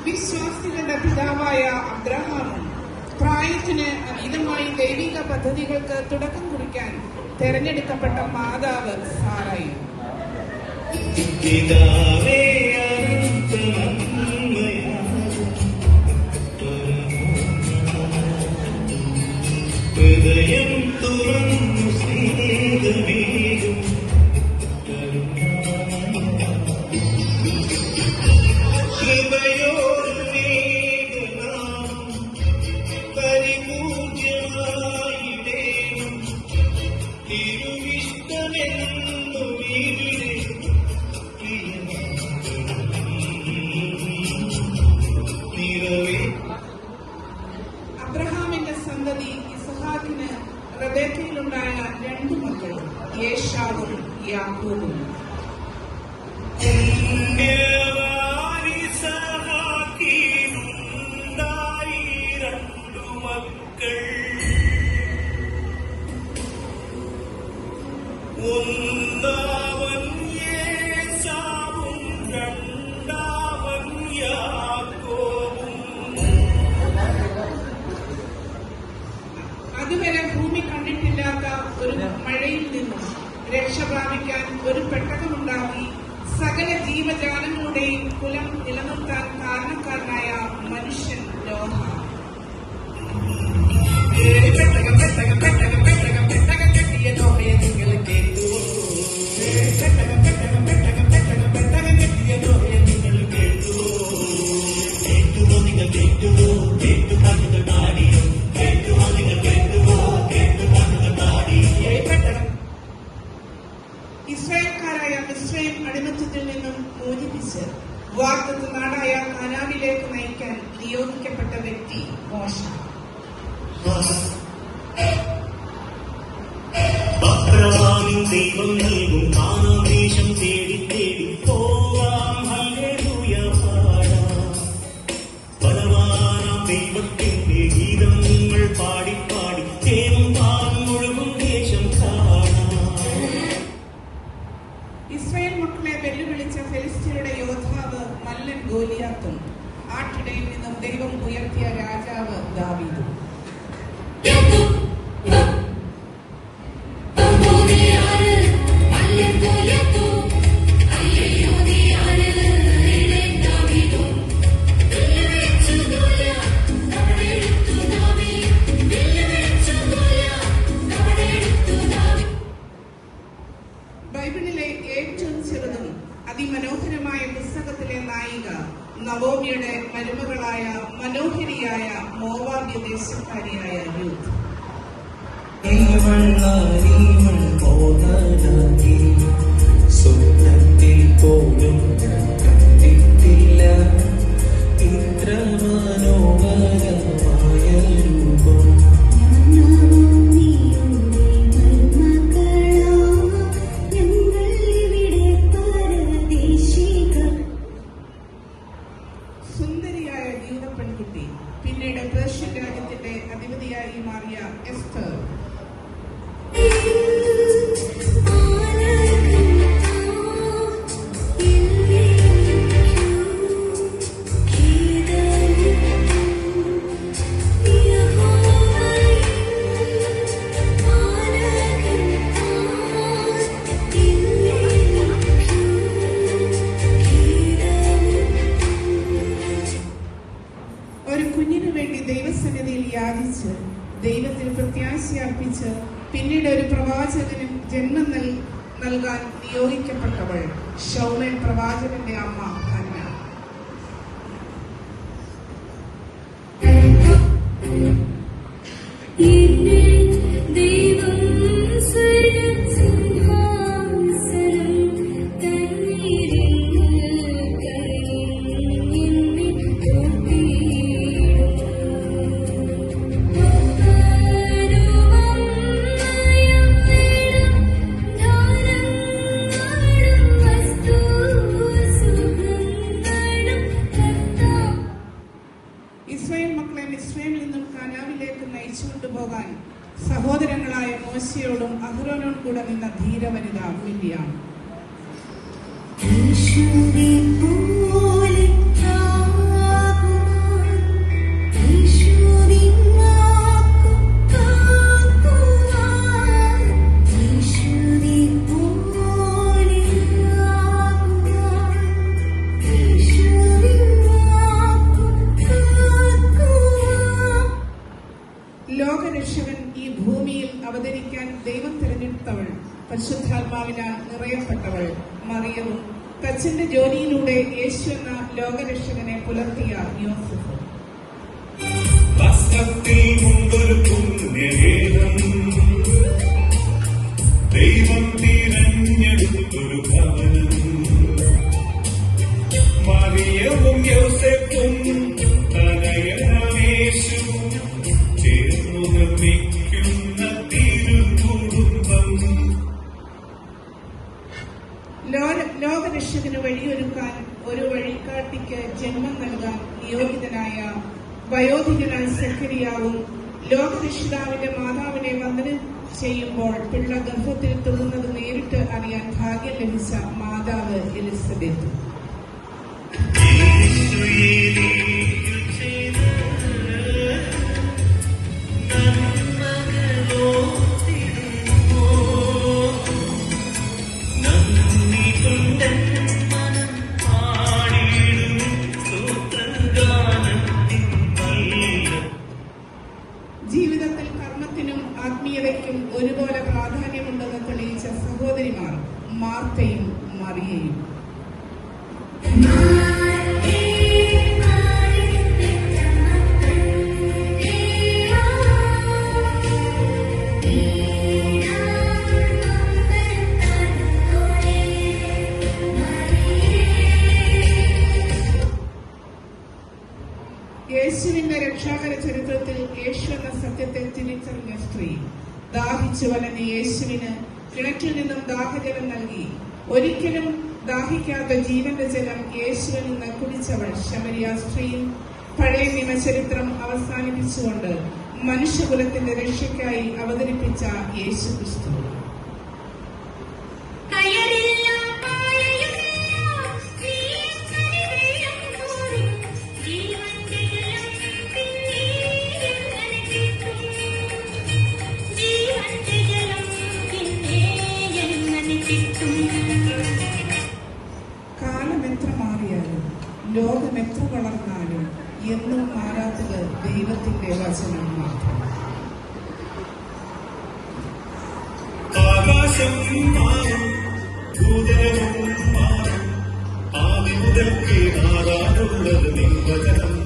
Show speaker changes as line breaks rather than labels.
വിശ്വാസികളുടെ പിതാവായ അബ്രഹാമും പ്രായത്തിന് അതീതമായി ദൈവിക പദ്ധതികൾക്ക് തുടക്കം കുറിക്കാൻ തെരഞ്ഞെടുക്കപ്പെട്ട മാതാവ് സാറായും. അബ്രഹാമിന്റെ സന്തതി ഇസ്ഹാക്കിന് റബേക്കയിലുണ്ടായ 2 മക്കളും യേശാവും യാക്കോബും.
ഒന്നാവൻ യേശാവും രണ്ടാവൻ യാക്കോബും.
അതുവരെ ഭൂമി കണ്ടിട്ടില്ലാത്ത ഒരു മഴയിൽ നിന്നും രക്ഷ പ്രാപിക്കാൻ ഒരു പെട്ടകമുണ്ടാക്കി സകല ജീവജാലങ്ങളുടെയും കുലം നിലനിർത്താൻ കാരണക്കാരനായ മനുഷ്യൻ നോഹ. ഇസ്രായേൽക്കാരായ മിസ്രയീം അടിമത്തത്തിൽ നിന്നും മോചിപ്പിച്ച് വാഗ്ദത്ത നാടായ കനാനിലേക്ക് നയിക്കാൻ നിയോഗിക്കപ്പെട്ട വ്യക്തി മോശ.
ദൈവം നൽകും കാനാദേശം തേടി തേടി പോവാം, ഹല്ലേലൂയ പാടാം. ബലവാനാം ദൈവത്തിന്റെ ഗീതങ്ങൾ പാടി പാടി ദൈവം താൻ മുഴുവൻ ദേശം കാണാം.
ഇസ്രായേൽ മക്കളെ വെല്ലുവിളിച്ച ഫെലിസ്ത്യരുടെ യോദ്ധാവ് മല്ലൻ ഗോലിയാത്തും ആട്ടിടയിൽ നിന്നും ദൈവം ഉയർത്തിയ രാജാവ് ദാവീദും. ബൈബിളിലെ ഏറ്റവും ചെറുതും അതിമനോഹരമായ പുസ്തകത്തിലെ നായിക നവോമിയുടെ മരുമകളായ മനോഹരിയായ മോവാബ്യ ദേശക്കാരിയായ രൂത്ത്.
സ്വപ്നത്തിൽ പോലും കണ്ടിട്ടില്ല ഇത്ര മനോഹരമായ രൂപം.
സുന്ദരിയായ യൂത പെൺകുട്ടി, പിന്നീട് പേർഷ്യൻ രാജ്യത്തിന്റെ അധിപതിയായി മാറിയ എസ്തർ. ഒരു കുഞ്ഞിനു വേണ്ടി ദൈവസന്നിധിയിൽ യാചിച്ച് ദൈവത്തിൽ പ്രത്യാശ അർപ്പിച്ച് പിന്നീട് ഒരു പ്രവാചകനും ജന്മം നൽകാൻ നിയോഗിക്കപ്പെട്ടവൾ ശൗമേൽ പ്രവാചകന്റെ അമ്മ ഹന്ന.
Ooh.
വനിത മില്ലിയാം. ലോകരക്ഷകൻ ഈ ഭൂമിയിൽ അവതരിക്കാൻ ദൈവം തിരഞ്ഞെടുത്തവൾ, പരിശുദ്ധാത്മാവിനാൽ നിറയപ്പെട്ടവൾ മറിയവും തച്ചന്റെ ജോലിയിലൂടെ യേശു എന്ന ലോകരക്ഷകനെ പുലർത്തിയ യോസേഫും.
വസ്ത്രത്തിൽ കൊണ്ടൊരു പുണ്യഗീതം, ദൈവം തിരഞ്ഞെടുത്തൊരു ഭവനം, മറിയവും യോസേഫും തനയനേശുവും ചേർന്നു നിർമ്മിക്കുന്ന തിരുകുടുംബം.
ലോകരക്ഷകന് വഴിയൊരുക്കാൻ ഒരു വഴികാട്ടിക്ക് ജന്മം നൽകാൻ നിയോഗിതനായ വയോധികനായ സഖരിയാവും ലോകരക്ഷിതാവിന്റെ മാതാവിനെ വന്ദനം ചെയ്യുമ്പോൾ പിള്ള ഗർഭത്തിൽ തൊടുന്നത് നേരിട്ട് അറിയാൻ ഭാഗ്യം ലഭിച്ച മാതാവ് എലിസബത്ത്. ജീവിതത്തിൽ കർമ്മത്തിനും ആത്മീയതയ്ക്കും ഒരുപോലെ പ്രാധാന്യമുണ്ടെന്ന് തെളിയിച്ച സഹോദരിമാർ മാർത്തയും മറിയയും. യേശുവിന്റെ രക്ഷാകര ചരിത്രത്തിൽ യേശു എന്ന സത്യത്തെ തിരിച്ചറിഞ്ഞ സ്ത്രീ ദാഹിച്ചു വലഞ്ഞ യേശുവിന് കിണറ്റിൽ നിന്നും ദാഹജലം നൽകി. ഒരിക്കലും ദാഹിക്കാത്ത ജീവന്റെ ജലം യേശുവിൽ നിന്ന് കുടിച്ചവൾ ശമരിയ സ്ത്രീയും പഴയ നിയമചരിത്രം അവസാനിപ്പിച്ചുകൊണ്ട് മനുഷ്യകുലത്തിന്റെ രക്ഷയ്ക്കായി അവതരിപ്പിച്ച യേശു ക്രിസ്തു. കാലമെത്ര മാറിയാലും ലോകമെത്ര വളർന്നാലും എന്നും മാറാത്തത് ദൈവത്തിന്റെ വചനം മാത്രം.
ആകാശം മാറും, ഭൂതലവും മാറും, ആദ്യം മുതൽക്കേ മാറാറുള്ളത് നിൻ വചനം.